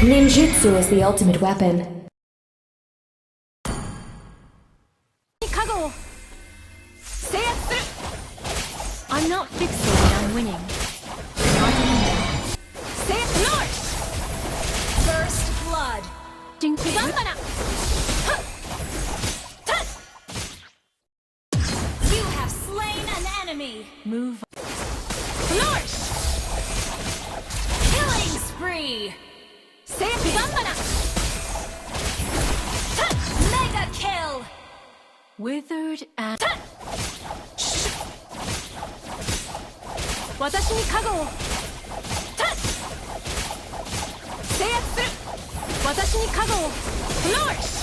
Ninjutsu is the ultimate weapon. I'm not fixated on winning. Not anymore. First blood. You have slain an enemy. Move. Killing spree. Mega kill. Withered and 私に加護を制圧する私に加護をフローリッシュ